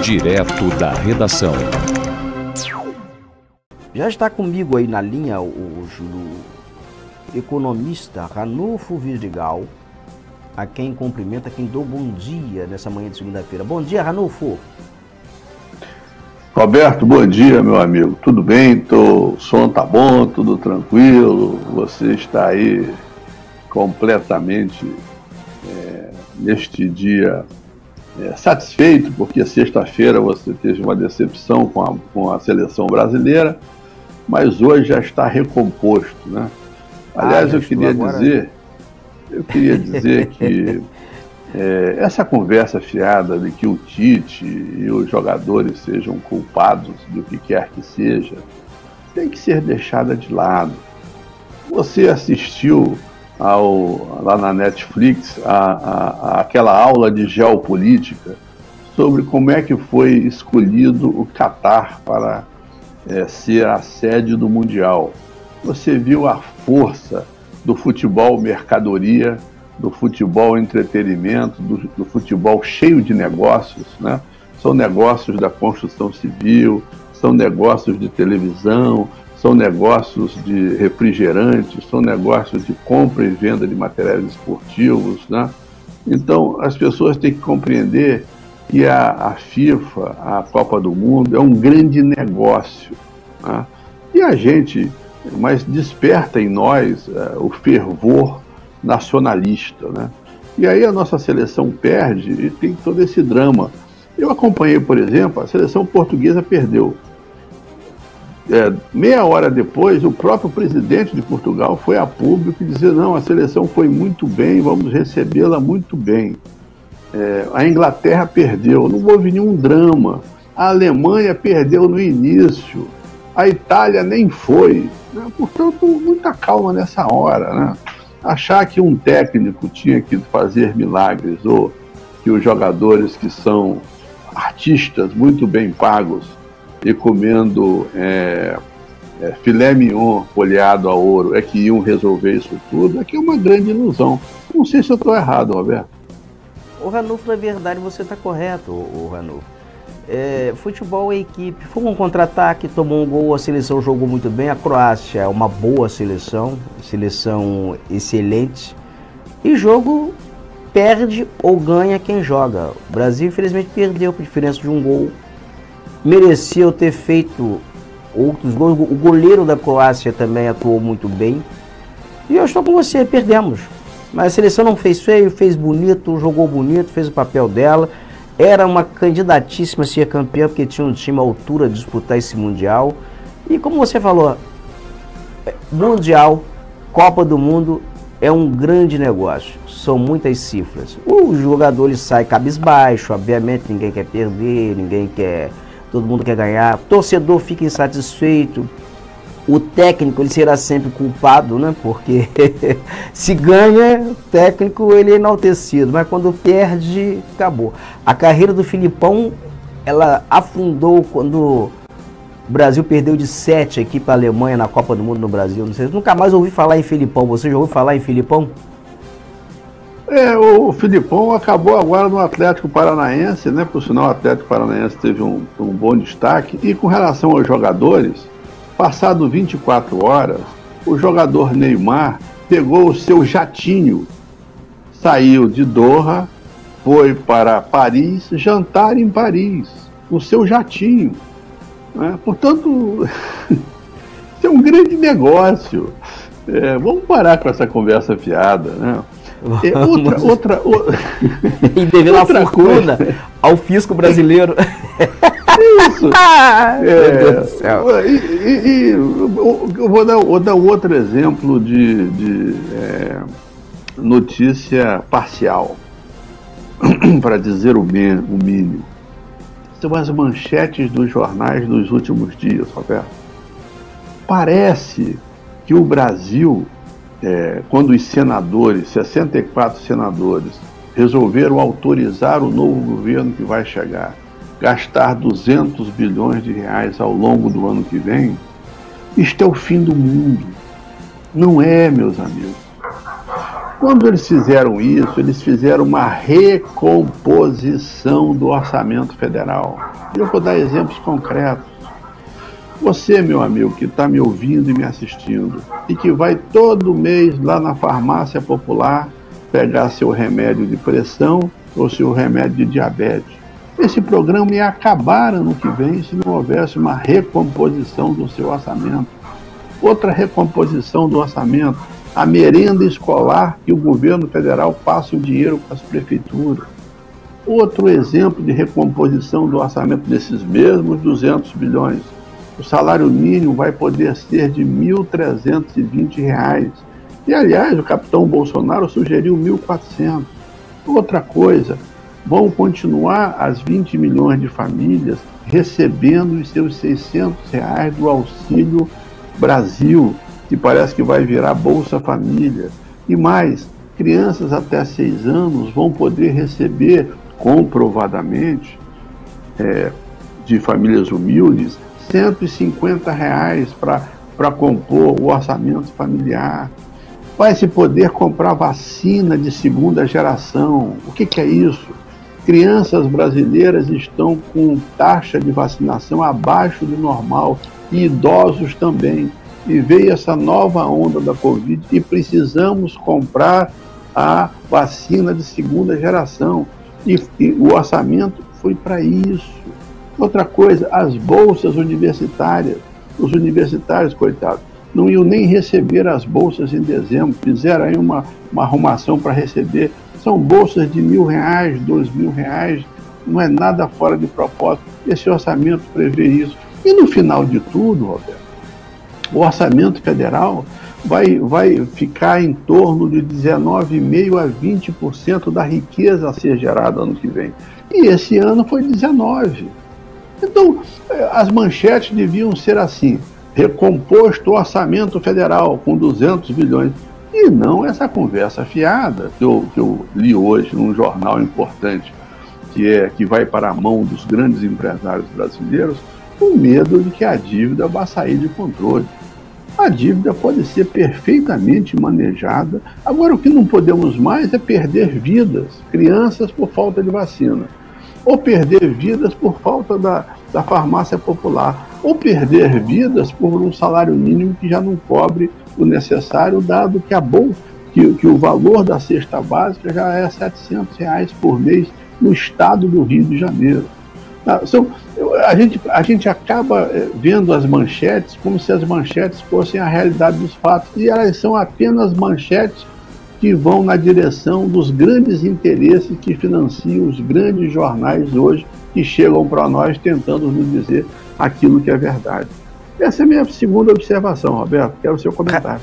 Direto da redação. Já está comigo aí na linha o economista Ranulfo Vidigal, a quem cumprimenta, quem dou bom dia nessa manhã de segunda-feira. Bom dia, Ranulfo. Roberto, bom dia, meu amigo. Tudo bem? O som tá bom, tudo tranquilo. Você está aí completamente neste dia satisfeito, porque sexta-feira você teve uma decepção com a seleção brasileira, mas hoje já está recomposto, né? Aliás, eu queria dizer que essa conversa fiada de que o Tite e os jogadores sejam culpados do que quer que seja, tem que ser deixada de lado. Você assistiu lá na Netflix aquela aula de geopolítica sobre como é que foi escolhido o Catar para ser a sede do Mundial. Você viu a força do futebol mercadoria, do futebol entretenimento, do futebol cheio de negócios, né? São negócios da construção civil, são negócios de televisão, são negócios de refrigerantes, são negócios de compra e venda de materiais esportivos, né? Então, as pessoas têm que compreender que a FIFA, a Copa do Mundo, é um grande negócio, né? E a gente, mas desperta em nós o fervor nacionalista, né? E aí a nossa seleção perde e tem todo esse drama. Eu acompanhei, por exemplo, a seleção portuguesa perdeu. Meia hora depois, o próprio presidente de Portugal foi a público e disse: não, a seleção foi muito bem, vamos recebê-la muito bem. A Inglaterra perdeu, não houve nenhum drama. A Alemanha perdeu no início, a Itália nem foi, né? Portanto, muita calma nessa hora, né? Achar que um técnico tinha que fazer milagres, ou que os jogadores que são artistas muito bem pagos e comendo filé mignon folheado a ouro é que iam resolver isso tudo, é que é uma grande ilusão. Não sei se eu estou errado, Roberto. O Ranulfo, na verdade, você está correto, o Ranulfo. Futebol é equipe, foi um contra-ataque, tomou um gol, a seleção jogou muito bem, a Croácia é uma boa seleção excelente, e jogo perde ou ganha quem joga. O Brasil, infelizmente, perdeu por diferença de um gol, merecia ter feito outros gols. O goleiro da Croácia também atuou muito bem, e eu estou com você, perdemos, mas a seleção não fez feio, fez bonito, jogou bonito, fez o papel dela. Era uma candidatíssima a ser campeã, porque tinha um time à altura de disputar esse Mundial. E como você falou, Mundial, Copa do Mundo é um grande negócio. São muitas cifras. Os jogadores saem cabisbaixo, obviamente ninguém quer perder, todo mundo quer ganhar. O torcedor fica insatisfeito. O técnico, ele será sempre culpado, né? Porque se ganha, o técnico, ele é enaltecido, mas quando perde, acabou. A carreira do Filipão, ela afundou quando o Brasil perdeu de 7 aqui para a Alemanha na Copa do Mundo no Brasil. Não sei, nunca mais ouvi falar em Filipão. Você já ouviu falar em Filipão? O Filipão acabou agora no Atlético Paranaense, né? Por sinal, o Atlético Paranaense teve um bom destaque. E com relação aos jogadores, passado 24 horas, o jogador Neymar pegou o seu jatinho, saiu de Doha, foi para Paris, jantar em Paris, o seu jatinho, né? Portanto, isso é um grande negócio. Vamos parar com essa conversa fiada, né? E devido à fortuna ao fisco brasileiro. Isso. Meu Deus do céu. Eu vou dar outro exemplo de notícia parcial, para dizer o mínimo. São as manchetes dos jornais dos últimos dias, Roberto. Parece que o Brasil, quando os senadores, 64 senadores, resolveram autorizar o novo governo que vai chegar, gastar 200 bilhões de reais ao longo do ano que vem, isto é o fim do mundo. Não é, meus amigos. Quando eles fizeram isso, eles fizeram uma recomposição do orçamento federal. Eu vou dar exemplos concretos. Você, meu amigo, que está me ouvindo e me assistindo, e que vai todo mês lá na farmácia popular pegar seu remédio de pressão ou seu remédio de diabetes. Esse programa ia acabar ano que vem se não houvesse uma recomposição do seu orçamento. Outra recomposição do orçamento, a merenda escolar que o governo federal passa o dinheiro para as prefeituras. Outro exemplo de recomposição do orçamento desses mesmos 200 bilhões. O salário mínimo vai poder ser de R$ 1.320. E, aliás, o capitão Bolsonaro sugeriu 1.400. Outra coisa, vão continuar as 20 milhões de famílias recebendo os seus R$ 600 do Auxílio Brasil, que parece que vai virar Bolsa Família. E mais, crianças até 6 anos vão poder receber, comprovadamente, de famílias humildes, R$ 150 para compor o orçamento familiar. Vai se poder comprar vacina de segunda geração. O que é isso? Crianças brasileiras estão com taxa de vacinação abaixo do normal, e idosos também. E veio essa nova onda da Covid e precisamos comprar a vacina de segunda geração. E o orçamento foi para isso. Outra coisa, as bolsas universitárias. Os universitários, coitados, não iam nem receber as bolsas em dezembro. Fizeram aí uma arrumação para receber. São bolsas de R$ 1.000, R$ 2.000. Não é nada fora de propósito. Esse orçamento prevê isso. E no final de tudo, Roberto, o orçamento federal vai ficar em torno de 19,5% a 20% da riqueza a ser gerada ano que vem. E esse ano foi 19%. Então, as manchetes deviam ser assim: recomposto o orçamento federal com 200 bilhões. E não essa conversa fiada que eu li hoje num jornal importante, que vai para a mão dos grandes empresários brasileiros, com medo de que a dívida vá sair de controle. A dívida pode ser perfeitamente manejada. Agora, o que não podemos mais é perder vidas, crianças por falta de vacina, ou perder vidas por falta da farmácia popular, ou perder vidas por um salário mínimo que já não cobre o necessário, dado que o valor da cesta básica já é R$ 700 por mês no estado do Rio de Janeiro. A gente acaba vendo as manchetes como se as manchetes fossem a realidade dos fatos, e elas são apenas manchetes que vão na direção dos grandes interesses que financiam os grandes jornais hoje, que chegam para nós tentando nos dizer aquilo que é verdade. Essa é a minha segunda observação, Roberto. Quero o seu comentário.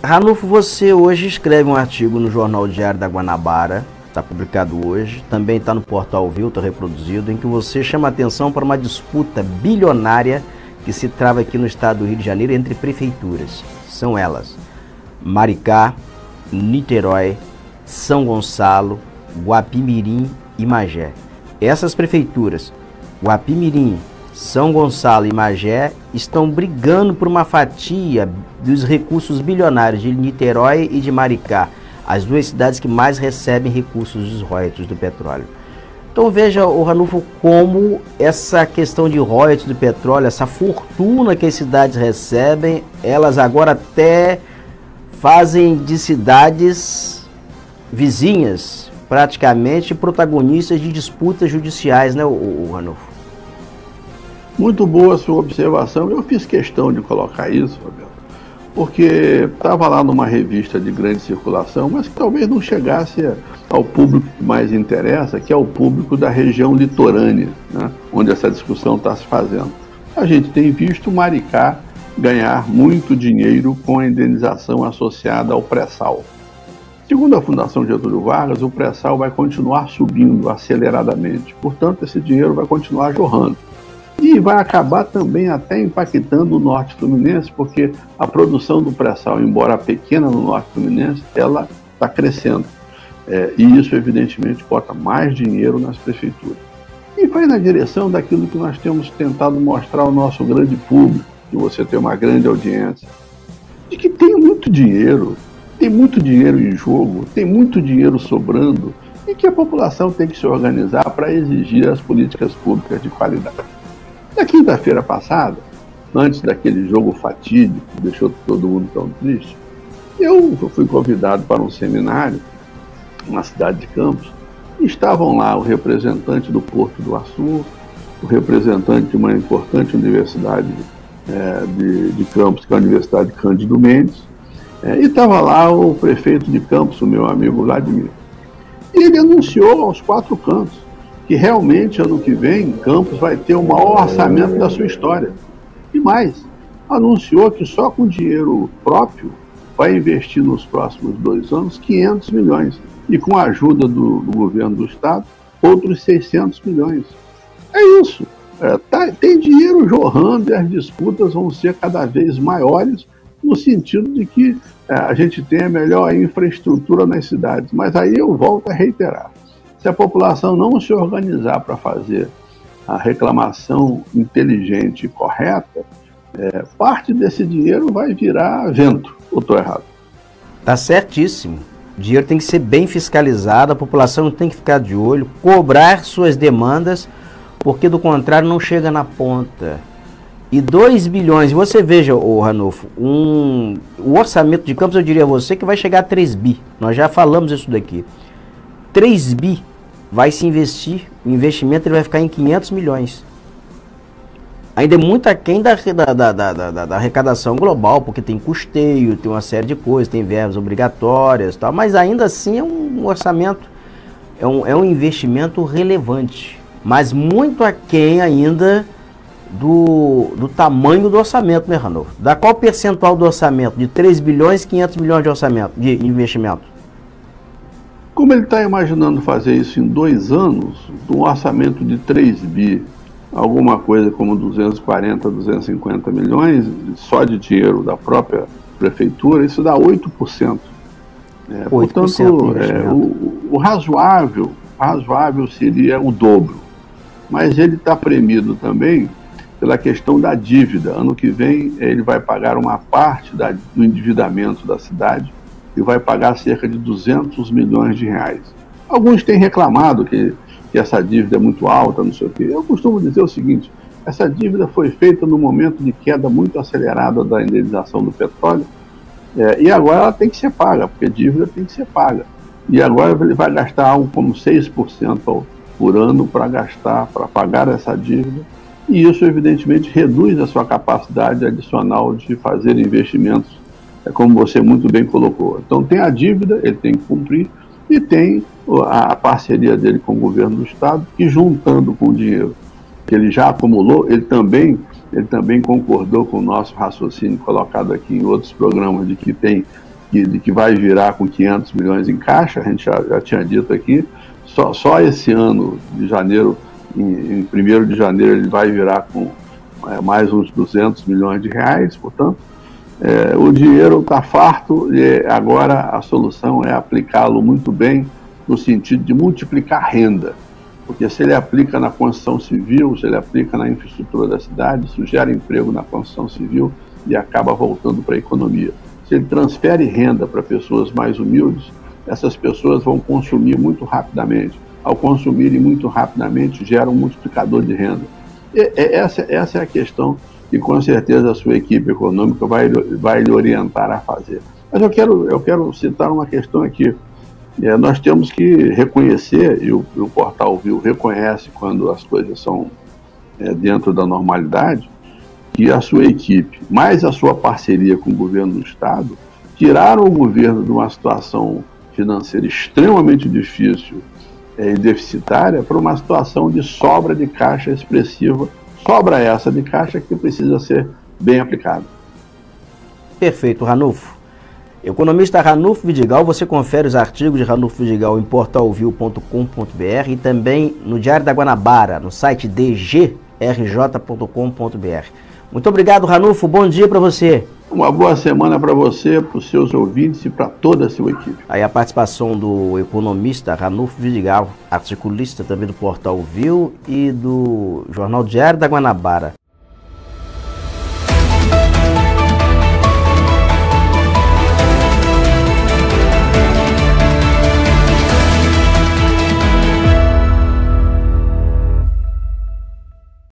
Ranulfo, você hoje escreve um artigo no Jornal Diário da Guanabara, está publicado hoje, também está no portal Viu, está reproduzido, em que você chama atenção para uma disputa bilionária que se trava aqui no estado do Rio de Janeiro entre prefeituras. São elas: Maricá, Niterói, São Gonçalo, Guapimirim e Magé. Essas prefeituras, Guapimirim, São Gonçalo e Magé, estão brigando por uma fatia dos recursos bilionários de Niterói e de Maricá, as duas cidades que mais recebem recursos dos royalties do petróleo. Então veja, Ranulfo, como essa questão de royalties do petróleo, essa fortuna que as cidades recebem, elas agora até fazem de cidades vizinhas praticamente protagonistas de disputas judiciais, né, Ranulfo? Muito boa a sua observação. Eu fiz questão de colocar isso, Roberto, porque estava lá numa revista de grande circulação, mas que talvez não chegasse ao público que mais interessa, que é o público da região litorânea, né, onde essa discussão está se fazendo. A gente tem visto Maricá ganhar muito dinheiro com a indenização associada ao pré-sal. Segundo a Fundação Getúlio Vargas, o pré-sal vai continuar subindo aceleradamente, portanto esse dinheiro vai continuar jorrando. E vai acabar também até impactando o norte fluminense, porque a produção do pré-sal, embora pequena no norte fluminense, ela está crescendo. E isso, evidentemente, bota mais dinheiro nas prefeituras. E vai na direção daquilo que nós temos tentado mostrar ao nosso grande público, que você tem uma grande audiência, de que tem muito dinheiro tem muito dinheiro em jogo, tem muito dinheiro sobrando, e que a população tem que se organizar para exigir as políticas públicas de qualidade. Na quinta-feira passada, antes daquele jogo fatídico que deixou todo mundo tão triste, eu fui convidado para um seminário na cidade de Campos, e estavam lá o representante do Porto do Açu, o representante de uma importante universidade de Campos, que é a Universidade Cândido Mendes, e estava lá o prefeito de Campos, o meu amigo Vladimir. E ele anunciou aos quatro cantos que realmente ano que vem Campos vai ter o maior orçamento da sua história. E mais, anunciou que só com dinheiro próprio vai investir nos próximos 2 anos 500 milhões. E com a ajuda do governo do estado, outros 600 milhões. É isso. Tem dinheiro jorrando e as disputas vão ser cada vez maiores no sentido de que a gente tenha melhor infraestrutura nas cidades. Mas aí eu volto a reiterar. Se a população não se organizar para fazer a reclamação inteligente e correta, parte desse dinheiro vai virar vento. Ou estou errado? Tá certíssimo. O dinheiro tem que ser bem fiscalizado, a população tem que ficar de olho, cobrar suas demandas, porque do contrário não chega na ponta. E 2 bilhões, você veja, Ranulfo, o orçamento de Campos, eu diria a você que vai chegar a 3 bi. Nós já falamos isso daqui. 3 bi vai se investir, o investimento ele vai ficar em 500 milhões. Ainda é muito aquém da arrecadação global, porque tem custeio, tem uma série de coisas, tem verbas obrigatórias e tal, mas ainda assim é um orçamento, é um investimento relevante, mas muito aquém ainda do tamanho do orçamento, né, Ranulfo? Da qual percentual do orçamento? De 3 bilhões, 500 milhões de orçamento, de investimento? Como ele está imaginando fazer isso em 2 anos, de um orçamento de 3 bi, alguma coisa como 240, 250 milhões, só de dinheiro da própria prefeitura, isso dá 8%. 8% portanto, o razoável seria o dobro. Mas ele está premido também pela questão da dívida. Ano que vem ele vai pagar uma parte do endividamento da cidade e vai pagar cerca de 200 milhões de reais. Alguns têm reclamado que essa dívida é muito alta, não sei o quê. Eu costumo dizer o seguinte: essa dívida foi feita no momento de queda muito acelerada da indenização do petróleo, e agora ela tem que ser paga, porque a dívida tem que ser paga. E agora ele vai gastar algo como 6% por ano para pagar essa dívida, e isso evidentemente reduz a sua capacidade adicional de fazer investimentos, como você muito bem colocou. Então tem a dívida, ele tem que cumprir, e tem a parceria dele com o governo do estado, que juntando com o dinheiro que ele já acumulou, ele também concordou com o nosso raciocínio colocado aqui em outros programas de que vai virar com 500 milhões em caixa. A gente já tinha dito aqui, só esse ano de janeiro, em 1º de janeiro, ele vai virar com mais uns 200 milhões de reais, portanto, o dinheiro está farto e agora a solução é aplicá-lo muito bem no sentido de multiplicar renda. Porque se ele aplica na construção civil, se ele aplica na infraestrutura da cidade, isso gera emprego na construção civil e acaba voltando para a economia. Se ele transfere renda para pessoas mais humildes, essas pessoas vão consumir muito rapidamente. Ao consumirem muito rapidamente, gera um multiplicador de renda. Essa é a questão que com certeza a sua equipe econômica vai lhe orientar a fazer. Mas eu quero citar uma questão aqui. Nós temos que reconhecer, e o Portal Viu reconhece quando as coisas são dentro da normalidade, que a sua equipe, mais a sua parceria com o governo do estado, tiraram o governo de uma situação financeira extremamente difícil e deficitária para uma situação de sobra de caixa expressiva, sobra essa de caixa que precisa ser bem aplicada. Perfeito, Ranulfo. Economista Ranulfo Vidigal, você confere os artigos de Ranulfo Vidigal em portalview.com.br e também no Diário da Guanabara, no site dgrj.com.br. Muito obrigado, Ranulfo, bom dia para você. Uma boa semana para você, para os seus ouvintes e para toda a sua equipe. Aí a participação do economista Ranulfo Vidigal, articulista também do Portal Viu e do Jornal Diário da Guanabara.